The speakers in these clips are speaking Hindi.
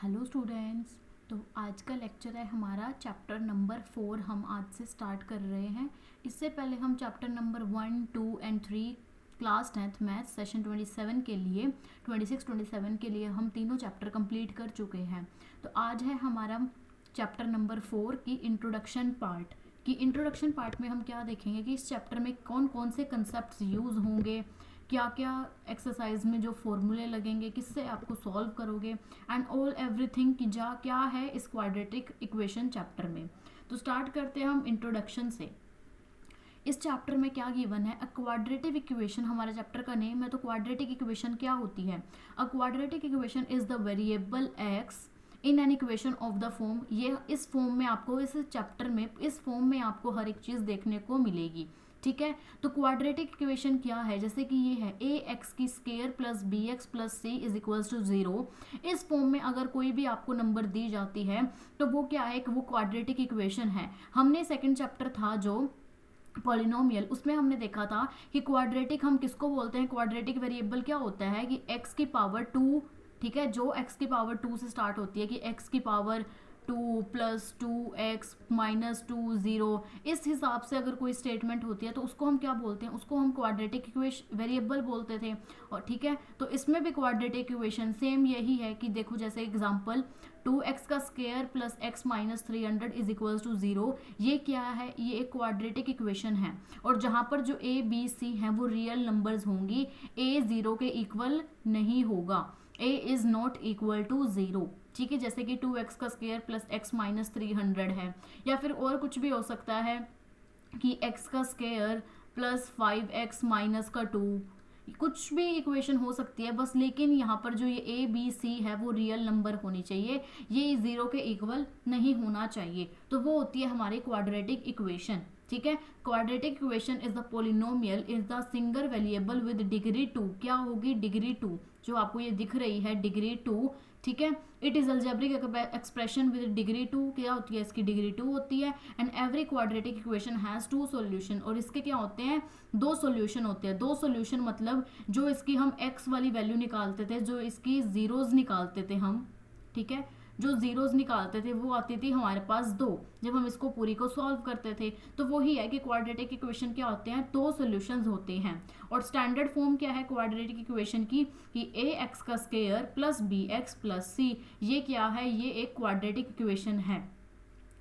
Hello students. तो आज का लेक्चर है हमारा चैप्टर नंबर 4। हम आज से स्टार्ट कर रहे हैं। इससे पहले हम chapter number 1, 2 and 3 class 10th maths session 27 के लिए 27 के लिए हम तीनों चैप्टर कंप्लीट कर चुके हैं। तो आज है हमारा चैप्टर नंबर 4 की इंट्रोडक्शन पार्ट। इंट्रोडक्शन पार्ट में हम क्या देखेंगे कि इस चैप्टर में कौन कौन से कंसेप्ट यूज़ होंगे, क्या क्या एक्सरसाइज में जो फॉर्मूले लगेंगे, किससे आपको सॉल्व करोगे एंड ऑल एवरीथिंग कि जा क्या है इस क्वाड्रेटिक इक्वेशन चैप्टर में। तो स्टार्ट करते हैं हम इंट्रोडक्शन से। इस चैप्टर में क्या गिवन है, अ क्वाड्रेटिक इक्वेशन हमारे चैप्टर का नेम है। तो क्वाड्रेटिक इक्वेशन क्या होती है? A quadratic equation is the variable x in an equation of the form. ये इस फॉर्म में आपको, इस चैप्टर में इस फॉर्म में आपको हर एक चीज़ देखने को मिलेगी। ठीक है, तो क्वाड्रेटिक इक्वेशन क्या है? जैसे कि ये है ए एक्स की square plus b x plus c is equals to 0। इस फॉर्म में अगर कोई भी आपको नंबर दी जाती है तो वो क्या है कि वो क्वाड्रेटिक इक्वेशन है। हमने सेकंड चैप्टर था जो पॉलिनोमियल, उसमें हमने देखा था कि क्वाड्रेटिक हम किसको बोलते हैं। क्वाड्रेटिक वेरिएबल क्या होता है कि एक्स की पावर 2, ठीक है, जो एक्स की पावर 2 से स्टार्ट होती है कि एक्स की पावर 2 प्लस 2x माइनस 2 0। इस हिसाब से अगर कोई स्टेटमेंट होती है तो उसको हम क्या बोलते हैं, उसको हम क्वाड्रेटिक इक्वेशन वेरिएबल बोलते थे। और ठीक है, तो इसमें भी क्वाड्रेटिक इक्वेशन सेम यही है कि देखो जैसे एग्जांपल 2x का square plus x minus 300 is equals to 0। ये क्या है? ये एक क्वाड्रेटिक इक्वेशन है। और जहाँ पर जो a b c हैं वो रियल नंबर्स होंगी, a 0 के इक्वल नहीं होगा, a is not equal to 0। ठीक है, जैसे कि 2x का स्क्वायर प्लस x माइनस 300 है, या फिर और कुछ भी हो सकता है कि x का स्क्वायर प्लस 5x माइनस का 2, कुछ भी इक्वेशन हो सकती है बस। लेकिन यहाँ पर जो ये ए बी सी है वो रियल नंबर होनी चाहिए, ये 0 के इक्वल नहीं होना चाहिए। तो वो होती है हमारी क्वाड्रेटिक इक्वेशन। ठीक है, quadratic equation is the polynomial is the single variable with degree 2। क्या होगी? डिग्री 2, जो आपको ये दिख रही है डिग्री 2। ठीक है, it is algebraic expression with degree 2। क्या होती है? इसकी डिग्री 2 होती है। And every quadratic equation has 2 solution. और इसके क्या होते हैं? 2 सॉल्यूशन होते हैं। 2 सॉल्यूशन मतलब जो इसकी हम x वाली वैल्यू निकालते थे, जो इसकी जीरोज निकालते थे हम, ठीक है, जो जीरोज निकालते थे वो आती थी हमारे पास 2, जब हम इसको पूरी को सॉल्व करते थे। तो वही है कि क्वाड्रेटिक इक्वेशन क्या होते हैं? 2 सॉल्यूशंस होते हैं। और स्टैंडर्ड फॉर्म क्या है क्वाड्रेटिक इक्वेशन की कि ए एक्स का square plus b x plus c, ये क्या है? ये एक क्वाड्रेटिक इक्वेशन है।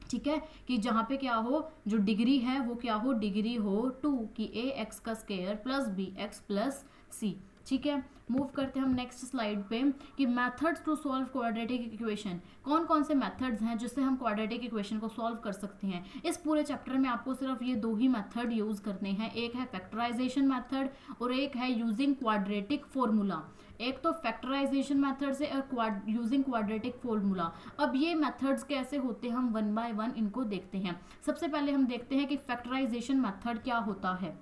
ठीक है, कि जहाँ पे क्या हो, जो डिग्री है वो क्या हो? डिग्री हो 2, कि ए एक्स का square plus b x plus c. ठीक है, मूव करते हैं हम नेक्स्ट स्लाइड पे कि methods to solve quadratic equation. कौन कौन से मेथड्स हैं जिससे हम क्वाड्रेटिक इक्वेशन को सॉल्व कर सकते हैं। इस पूरे चैप्टर में आपको सिर्फ ये 2 ही मेथड यूज करने हैं। एक है फैक्टराइजेशन मेथड और एक है यूजिंग क्वाड्रेटिक फॉर्मूला। एक तो फैक्टराइजेशन मेथड से और यूजिंग क्वाड्रेटिक फॉर्मूला। अब ये मेथड्स कैसे होते हैं हम वन बाय वन इनको देखते हैं। सबसे पहले हम देखते हैं कि फैक्टराइजेशन मेथड क्या होता है।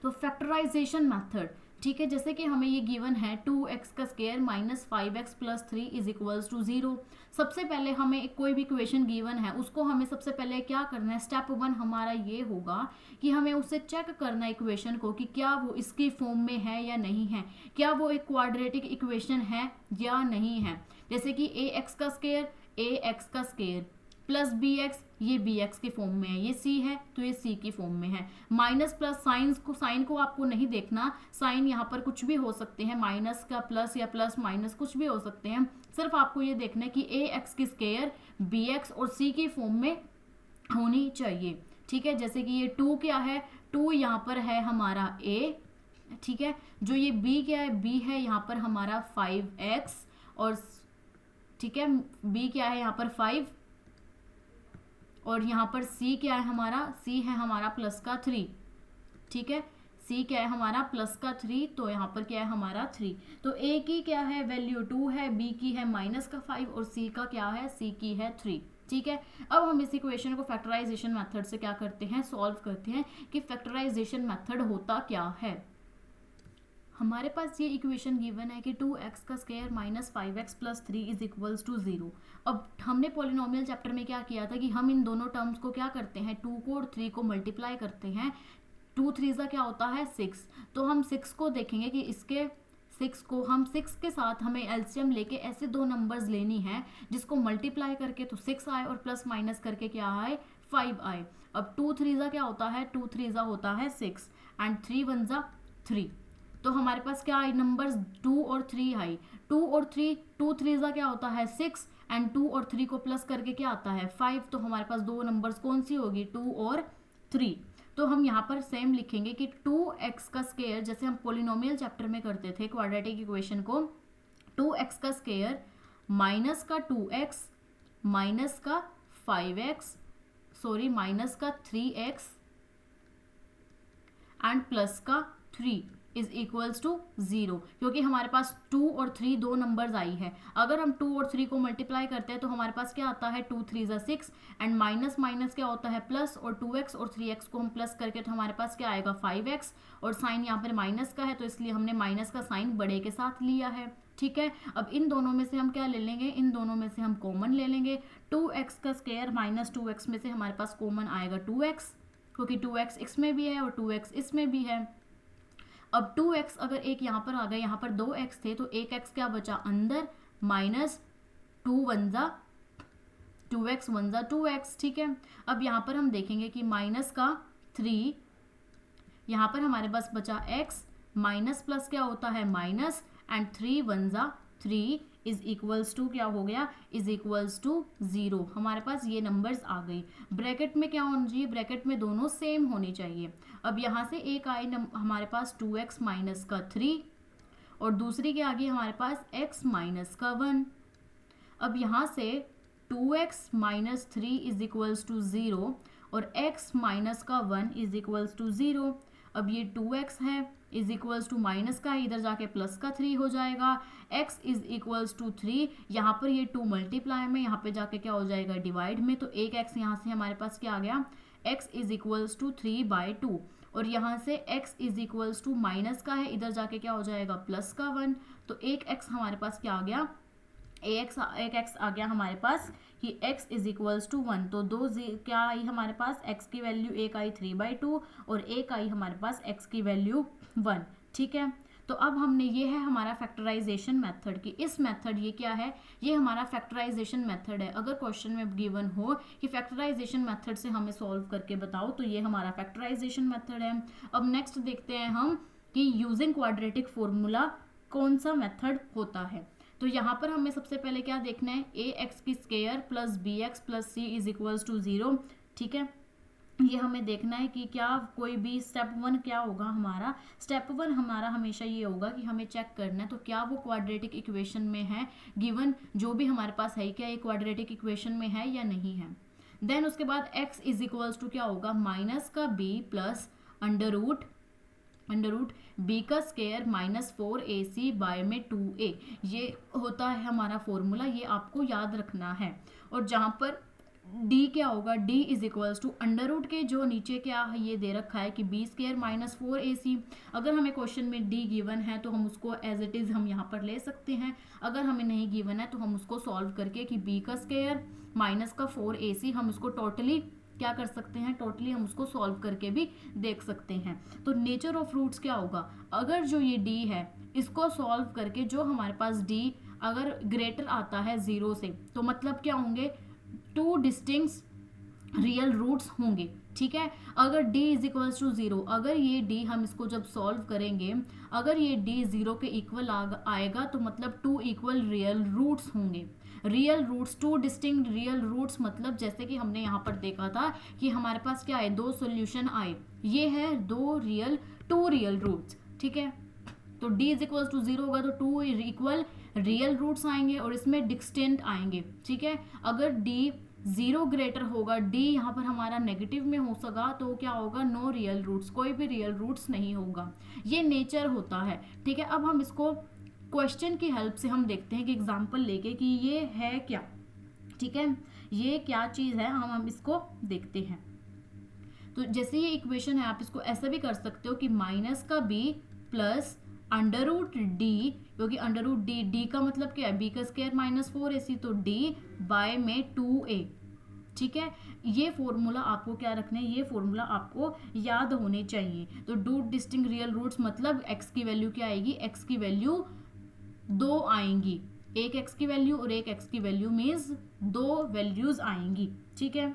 तो फैक्टराइजेशन मेथड, ठीक है, जैसे कि हमें ये गिवन है 2x का square minus 5x plus 3 is equals to 0। सबसे पहले हमें कोई भी इक्वेशन गिवन है उसको हमें सबसे पहले क्या करना है, स्टेप 1 हमारा ये होगा कि हमें उससे चेक करना है इक्वेशन को कि क्या वो इसकी फॉर्म में है या नहीं है, क्या वो एक क्वाड्रेटिक इक्वेशन है या नहीं है। जैसे कि ए एक्स का स्क्वायर प्लस बी एक्स, ये बी एक्स के फॉर्म में है, ये सी है तो ये सी की फॉर्म में है। माइनस प्लस साइन को आपको नहीं देखना, साइन यहाँ पर कुछ भी हो सकते हैं, माइनस का प्लस या प्लस माइनस कुछ भी हो सकते हैं। सिर्फ आपको ये देखना है कि ए एक्स की स्क्वायर बी एक्स और सी की फॉर्म में होनी चाहिए। ठीक है, जैसे कि ये 2 क्या है, 2 यहाँ पर है हमारा ए, ठीक है, जो ये b क्या है, b है यहाँ पर हमारा 5x, और ठीक है b क्या है यहाँ पर 5, और यहाँ पर c क्या है हमारा, c है हमारा प्लस का 3। ठीक है, c क्या है हमारा प्लस का 3, तो यहाँ पर क्या है हमारा 3। तो a की क्या है वैल्यू 2 है, b की है माइनस का 5 और c का क्या है, c की है 3। ठीक है, अब हम इस इक्वेशन को फैक्टराइजेशन मेथड से क्या करते हैं, सॉल्व करते हैं कि फैक्टराइजेशन मेथड होता क्या है। हमारे पास ये इक्वेशन गिवन है कि 2x का square minus 5x plus 3 is equals to 0। अब हमने पॉलिनोमियल चैप्टर में क्या किया था कि हम इन दोनों टर्म्स को क्या करते हैं, 2 को और 3 को मल्टीप्लाई करते हैं। 2 3 क्या होता है 6, तो हम 6 को देखेंगे कि इसके 6 को हम 6 के साथ हमें एलसीएम लेके ऐसे दो नंबर्स लेनी है जिसको मल्टीप्लाई करके तो 6 आए और प्लस माइनस करके क्या आए 5 आए। अब 2 3 क्या होता है, 2 3 होता है 6 एंड 3 1 3। तो हमारे पास क्या आई नंबर्स 2 और 3 आई। 2 और 3, 2 3 क्या होता है 6 एंड 2 और 3 को प्लस करके क्या आता है 5। तो हमारे पास दो नंबर्स कौन सी होगी 2 और 3। तो हम यहाँ पर सेम लिखेंगे कि 2x का स्क्वायर, जैसे हम पोलिनोमियल चैप्टर में करते थे क्वाड्रेटिक इक्वेशन को, 2x का स्क्वायर माइनस का 2x माइनस का 5x सॉरी माइनस का 3x एंड प्लस का 3 इज इक्वल्स टू 0, क्योंकि हमारे पास 2 और 3 दो नंबर्स आई है। अगर हम 2 और 3 को मल्टीप्लाई करते हैं तो हमारे पास क्या आता है 2 3 6 एंड माइनस माइनस क्या होता है प्लस, और 2x और 3x को हम प्लस करके तो हमारे पास क्या आएगा 5x, और साइन यहाँ पर माइनस का है तो इसलिए हमने माइनस का साइन बड़े के साथ लिया है। ठीक है, अब इन दोनों में से हम क्या ले लेंगे, इन दोनों में से हम कॉमन ले लेंगे। 2x का स्क्वायर माइनस 2x में से हमारे पास कॉमन आएगा 2x, क्योंकि 2x इसमें भी है और 2x इसमें भी है। अब 2x अगर एक यहाँ पर आ गया, यहाँ पर 2x थे तो एक x क्या बचा अंदर, माइनस 2 1 2x 1 2x। ठीक है, अब यहाँ पर हम देखेंगे कि माइनस का 3, यहाँ पर हमारे पास बचा x, माइनस प्लस क्या होता है minus, and 3 1 3 is equals to क्या हो गया, इज इक्वल्स टू 0। हमारे पास ये नंबर्स आ गई। ब्रैकेट में क्या होना चाहिए, ब्रैकेट में दोनों सेम होनी चाहिए। अब यहाँ से एक आई हमारे पास 2x माइनस का 3 और दूसरी के आगे हमारे पास x माइनस का 1। अब यहाँ से 2x minus 3 is equals to 0 और x माइनस का 1 इज इक्वल्स टू 0। अब ये 2x है इज इक्वल्स टू माइनस का, इधर जाके प्लस का 3 हो जाएगा। x इज इक्वल्स टू 3, यहाँ पर ये 2 मल्टीप्लाई में, यहाँ पे जाके क्या हो जाएगा डिवाइड में, तो एक x यहाँ से हमारे पास क्या आ गया, x इज इक्वल्स टू 3/2, और यहाँ से x is equals to minus का है, इधर जाके क्या हो जाएगा प्लस का 1, तो एक x हमारे पास क्या आ गया, एक x आ गया हमारे पास कि x इज इक्वल्स टू 1। तो क्या आई हमारे पास, x की वैल्यू एक आई 3/2 और एक आई हमारे पास x की वैल्यू 1। ठीक है, तो अब हमने ये है हमारा फैक्टराइजेशन मेथड की। इस मेथड ये क्या है, ये हमारा फैक्टराइजेशन मेथड है। अगर क्वेश्चन में गिवन हो कि फैक्टराइजेशन मेथड से हमें सॉल्व करके बताओ तो ये हमारा फैक्टराइजेशन मेथड है। अब नेक्स्ट देखते हैं हम कि यूजिंग क्वाड्रेटिक फॉर्मूला कौन सा मेथड होता है। तो यहाँ पर हमें सबसे पहले क्या देखना है, ax की square plus bx plus c is equals to 0। ठीक है, ये हमें देखना है कि क्या कोई भी स्टेप 1 क्या होगा हमारा, स्टेप 1 हमारा हमेशा ये होगा कि हमें चेक करना है तो क्या वो क्वाड्रेटिक इक्वेशन में है, गिवन जो भी हमारे पास है क्या ये क्वाड्रेटिक इक्वेशन में है या नहीं है। देन उसके बाद x इज इक्वल्स टू क्या होगा, माइनस का b plus under root b का स्क्वायर माइनस 4ac बाय में 2a, ये होता है हमारा फॉर्मूला, ये आपको याद रखना है। और जहाँ पर d क्या होगा, d is equals to under root के जो नीचे क्या है ये दे रखा है कि b स्क्वायर माइनस 4ac। अगर हमें क्वेश्चन में d गिवन है तो हम उसको एज इट इज हम यहाँ पर ले सकते हैं, अगर हमें नहीं गिवन है तो हम उसको सॉल्व करके कि b का स्क्वायर माइनस का 4ac हम उसको टोटली क्या कर सकते हैं, टोटली हम उसको सॉल्व करके भी देख सकते हैं। तो नेचर ऑफ रूट्स क्या होगा, अगर जो ये d है इसको सॉल्व करके जो हमारे पास d अगर ग्रेटर आता है 0 से तो मतलब क्या होंगे, 2 डिस्टिंक्ट रियल रूट्स होंगे। ठीक है, अगर d इज इक्वल्स टू 0, अगर ये d हम इसको जब सॉल्व करेंगे अगर ये d 0 के इक्वल आएगा तो मतलब 2 इक्वल रियल रूट्स होंगे। Real roots, 2 distinct real roots मतलब जैसे कि हमने यहाँ पर देखा था कि हमारे पास क्या है, 2 सॉल्यूशन आए, ये है 2 रियल रूट्स। ठीक है, तो d इज इक्वल्स टू 0 होगा तो 2 इक्वल रियल रूट्स आएंगे और इसमें डिस्टिंक्ट आएंगे। ठीक है, अगर d 0 ग्रेटर होगा, d यहाँ पर हमारा नेगेटिव में हो सका तो क्या होगा, नो रियल रूट्स, कोई भी रियल रूट्स नहीं होगा, ये नेचर होता है। ठीक है, अब हम इसको क्वेश्चन की हेल्प से हम देखते हैं कि एग्जाम्पल लेके कि ये है क्या। ठीक है, ये क्या चीज़ है हम इसको देखते हैं। तो जैसे ये इक्वेशन है आप इसको ऐसा भी कर सकते हो कि माइनस का b plus under root D, क्योंकि अंडर रूट डी का मतलब क्या है, b का स्क्वायर माइनस 4ac, तो d बाय में 2a। ठीक है, ये फॉर्मूला आपको क्या रखना है, ये फॉर्मूला आपको याद होने चाहिए। तो टू डिस्टिंक्ट रियल रूट्स मतलब एक्स की वैल्यू क्या आएगी, एक्स की वैल्यू 2 आएंगी, एक एक्स की वैल्यू और एक एक्स की वैल्यू मीन्स 2 वैल्यूज आएंगी। ठीक है,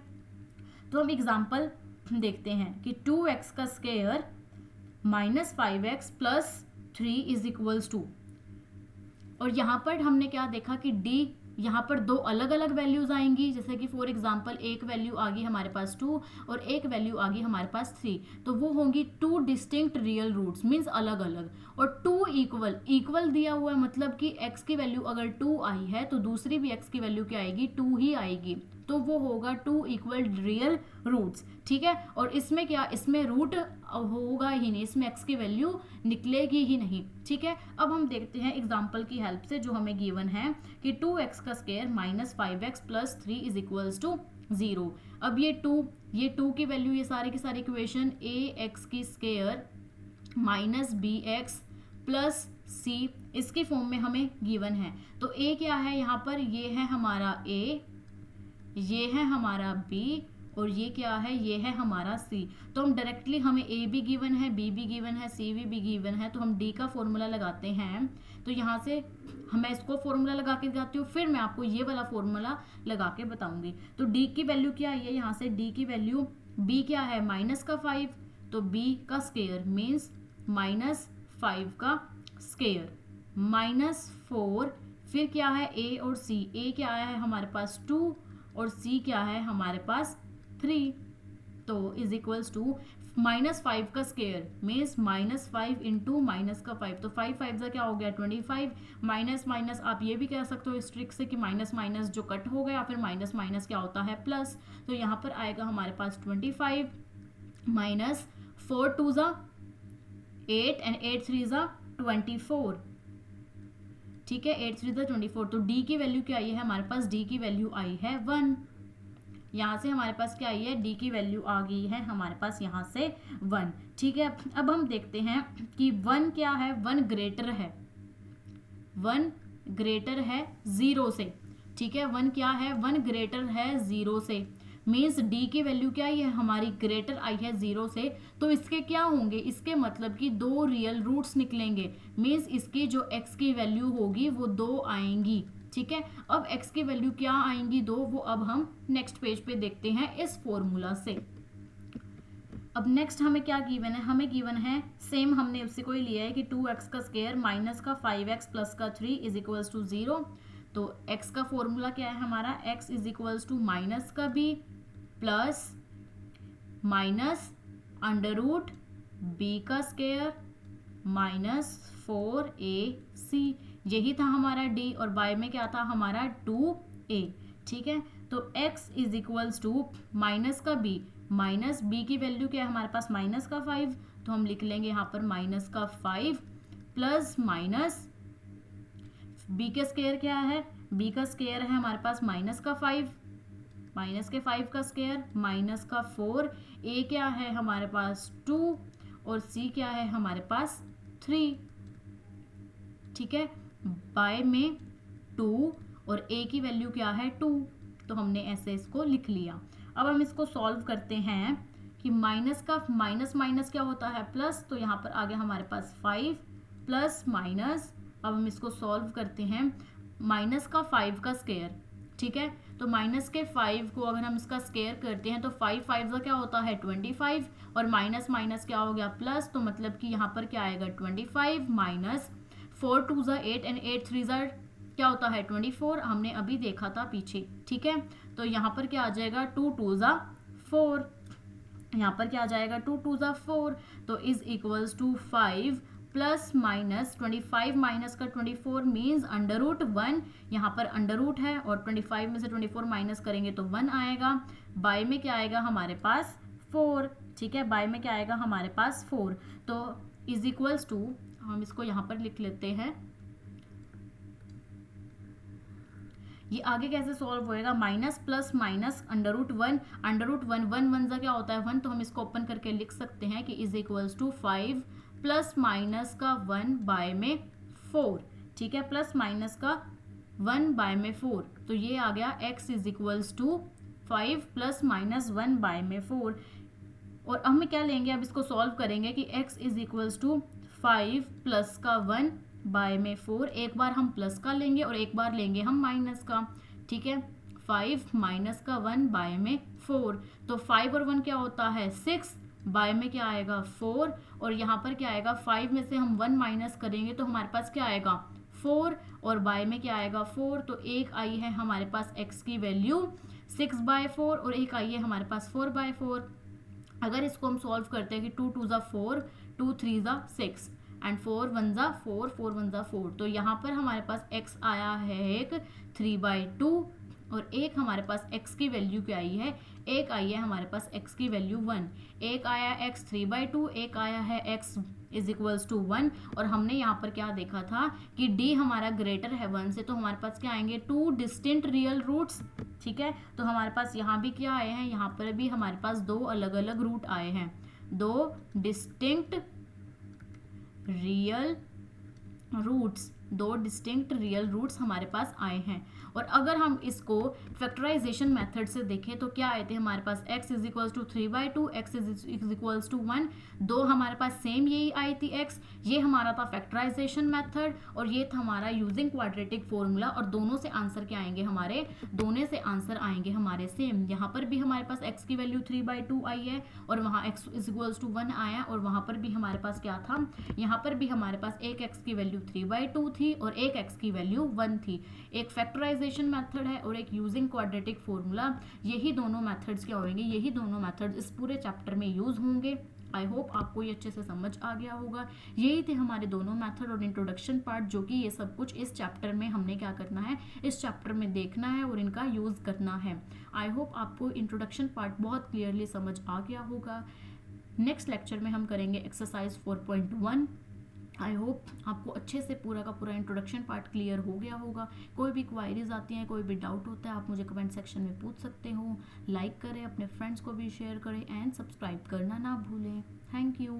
तो हम एग्जांपल देखते हैं कि 2x का square minus 5x plus 3 is equals to, और यहाँ पर हमने क्या देखा कि d यहाँ पर 2 अलग अलग वैल्यूज आएंगी, जैसे कि फॉर एग्जांपल एक वैल्यू आ गई हमारे पास 2 और एक वैल्यू आ गई हमारे पास 3, तो वो होंगी 2 डिस्टिंक्ट रियल रूट्स मीन्स अलग अलग। और 2 इक्वल दिया हुआ है मतलब कि x की वैल्यू अगर 2 आई है तो दूसरी भी x की वैल्यू क्या आएगी, 2 ही आएगी, तो वो होगा 2 इक्वल रियल रूट्स। ठीक है, और इसमें क्या, इसमें रूट होगा ही नहीं, इसमें x की वैल्यू निकलेगी ही नहीं। ठीक है, अब हम देखते हैं एग्जांपल की हेल्प से जो हमें गिवन है कि 2x का square minus 5x plus 3 is equals to 0। अब ये 2 की वैल्यू, ये सारी की सारी इक्वेशन ax की square minus bx plus c इसके फॉर्म में हमें गिवन है। तो a क्या है यहाँ पर, ये है हमारा a, ये है हमारा b और ये क्या है, ये है हमारा c। तो हम डायरेक्टली, हमें a भी गिवन है, b भी गिवन है, c भी गिवन है, तो हम d का फॉर्मूला लगाते हैं। तो यहाँ से मैं इसको फॉर्मूला लगा के दिखाती हूँ, फिर मैं आपको ये वाला फॉर्मूला लगा के बताऊंगी। तो d की वैल्यू क्या है, यहाँ से d की वैल्यू, b क्या है माइनस का 5, तो b का स्क्वायर मीन्स माइनस 5 का स्क्वायर माइनस 4, फिर क्या है a और c, a क्या है हमारे पास 2 और c क्या है हमारे पास 3, तो इज इक्वल्स टू माइनस 5 का square means minus 5 into minus का 5, तो 5 5 का क्या हो गया 25, माइनस माइनस आप ये भी कह सकते हो इस ट्रिक से कि माइनस माइनस जो कट हो गया, फिर माइनस माइनस क्या होता है प्लस, तो यहाँ पर आएगा हमारे पास 25 माइनस 4 2 ज़ा 8 एंड 8 3 ज़ा 24। ठीक है, 8 3 ज़ा 24, तो d की वैल्यू क्या आई है हमारे पास, d की वैल्यू आई है 1। यहाँ से हमारे पास क्या आई है, d की वैल्यू आ गई है हमारे पास यहाँ से 1। ठीक है, अब हम देखते हैं कि 1 क्या है, 1 ग्रेटर है, 1 ग्रेटर है 0 से। ठीक है, 1 क्या है, 1 ग्रेटर है 0 से, मीन्स d की वैल्यू क्या आई है हमारी, ग्रेटर आई है 0 से, तो इसके क्या होंगे, इसके मतलब कि 2 रियल रूट्स निकलेंगे, मीन्स इसकी जो x की वैल्यू होगी वो 2 आएंगी। ठीक है, अब x की वैल्यू क्या आएंगी 2, वो अब हम नेक्स्ट पेज पे देखते हैं इस फॉर्मूला से। अब नेक्स्ट हमें क्या गिवन है, हमें गिवन है सेम, हमने उससे कोई लिया है कि 2x का स्क्वायर माइनस का 5x प्लस का 3 इज इक्वल्स टू 0। तो x का फॉर्मूला क्या है हमारा, x is equals to minus का b plus minus under root b का स्क्वायर माइनस 4ac, यही था हमारा d, और बाय में क्या था हमारा 2a। ठीक है, तो x is equals to minus का b, माइनस b की वैल्यू क्या है हमारे पास माइनस का 5, तो हम लिख लेंगे यहाँ पर माइनस का 5 प्लस माइनस b का स्क्वायर क्या है, b का स्क्वायर है हमारे पास माइनस का 5, माइनस के 5 का स्क्वायर माइनस का 4, a क्या है हमारे पास 2 और c क्या है हमारे पास 3। ठीक है, बाय में 2 और a की वैल्यू क्या है 2, तो हमने ऐसे इसको लिख लिया। अब हम इसको सॉल्व करते हैं कि माइनस का माइनस माइनस क्या होता है प्लस, तो यहाँ पर आ गया हमारे पास 5 प्लस माइनस, अब हम इसको सॉल्व करते हैं, माइनस का 5 का स्क्वायर। ठीक है, तो माइनस के 5 को अगर हम इसका स्क्वायर करते हैं तो 5 5 का क्या होता है 25, और माइनस माइनस क्या हो गया प्लस, तो मतलब कि यहाँ पर क्या आएगा 25 माइनस 4 2 ज़ा 8 एंड 8 3 ज़ा क्या होता है 24, हमने अभी देखा था पीछे। ठीक है, तो यहाँ पर क्या आ जाएगा 2 2 ज़ा 4, यहाँ पर क्या आ जाएगा 2 2 ज़ा 4, तो is equals to 5 plus minus 25 minus का 24 मीन्स अंडर रूट 1, यहाँ पर अंडर रूट है और 25 में से 24 माइनस करेंगे तो 1 आएगा, बाय में क्या आएगा हमारे पास 4। ठीक है, बाय में क्या आएगा हमारे पास 4, तो इज इक्वल्स टू, हम इसको यहाँ पर लिख लेते हैं, ये आगे कैसे सॉल्व होएगा, minus plus minus under root 1, under root 1 1 1 ज़ा क्या होता है 1, तो हम इसको ओपन करके लिख सकते हैं कि is equals to 5 plus minus का 1 बाय में 4। ठीक है, प्लस माइनस का 1 बाय में 4, तो ये आ गया x is equals to 5 plus minus 1 by में 4। और हम क्या लेंगे, अब इसको सॉल्व करेंगे कि x is equals to 5 plus का 1 बाय में 4। एक बार हम प्लस का लेंगे और एक बार लेंगे हम माइनस का, ठीक है। 5 माइनस का 1 बाय में 4, तो 5 और 1 क्या होता है 6, बाय में क्या आएगा 4, और यहाँ पर क्या आएगा 5 में से हम 1 माइनस करेंगे तो हमारे पास क्या आएगा 4, और बाय में क्या आएगा 4। तो एक आई है हमारे पास x की वैल्यू 6/4 और एक आई है हमारे पास 4/4। अगर इसको हम सॉल्व करते हैं कि 2 2 ज़ा 4, 2 3 ज़ा 6 एंड 4 1 ज़ा 4, 4 1 ज़ा 4, तो यहाँ पर हमारे पास x आया है एक 3/2 और एक हमारे पास x की वैल्यू क्या आई है, एक आई है हमारे पास x की वैल्यू 1। एक आया x 3/2, एक आया है x इज इक्वल्स टू 1, और हमने यहाँ पर क्या देखा था कि d हमारा ग्रेटर है 1 से, तो हमारे पास क्या आएंगे 2 डिस्टिंक्ट रियल रूट्स, ठीक है। तो हमारे पास यहाँ भी क्या आए हैं, यहाँ पर भी हमारे पास दो अलग अलग रूट आए हैं, दो डिस्टिंक्ट रियल रूट्स, दो डिस्टिंक्ट रियल रूट्स हमारे पास आए हैं। और अगर हम इसको फैक्टराइजेशन मेथड से देखें तो क्या आए थे हमारे पास x is equals to 3/2, x is equals to 1, दो हमारे पास सेम यही आई थी x, ये हमारा था फैक्टराइजेशन मेथड और ये था हमारा यूजिंग क्वाड्रेटिक फॉर्मूला, और दोनों से आंसर क्या आएंगे हमारे, दोनों से आंसर आएंगे हमारे सेम। यहाँ पर भी हमारे पास x की वैल्यू 3/2 आई है और वहाँ x इज इक्वल्स टू 1 आया, और वहाँ पर भी हमारे पास क्या था, यहाँ पर भी हमारे पास एक x की वैल्यू 3/2 थी और एक x की वैल्यू 1 थी। एक फैक्टराइजेशन मेथड है और एक यूजिंग क्वाड्रेटिक फॉर्मूला, यही दोनों मेथड्स क्या होंगे, यही दोनों मेथड्स इस पूरे चैप्टर में यूज होंगे। आई होप आपको ये अच्छे से समझ आ गया होगा। यही थे हमारे दोनों मेथड और इंट्रोडक्शन पार्ट, जो कि ये सब कुछ इस चैप्टर में हमने क्या करना है, इस चैप्टर में देखना है और इनका यूज़ करना है। आई होप आपको इंट्रोडक्शन पार्ट बहुत क्लियरली समझ आ गया होगा। नेक्स्ट लेक्चर में हम करेंगे एक्सरसाइज 4.1। आई होप आपको अच्छे से पूरा का पूरा इंट्रोडक्शन पार्ट क्लियर हो गया होगा। कोई भी क्वायरीज आती हैं, कोई भी डाउट होता है, आप मुझे कमेंट सेक्शन में पूछ सकते हो। लाइक करें, अपने फ्रेंड्स को भी शेयर करें एंड सब्सक्राइब करना ना भूलें। Thank you.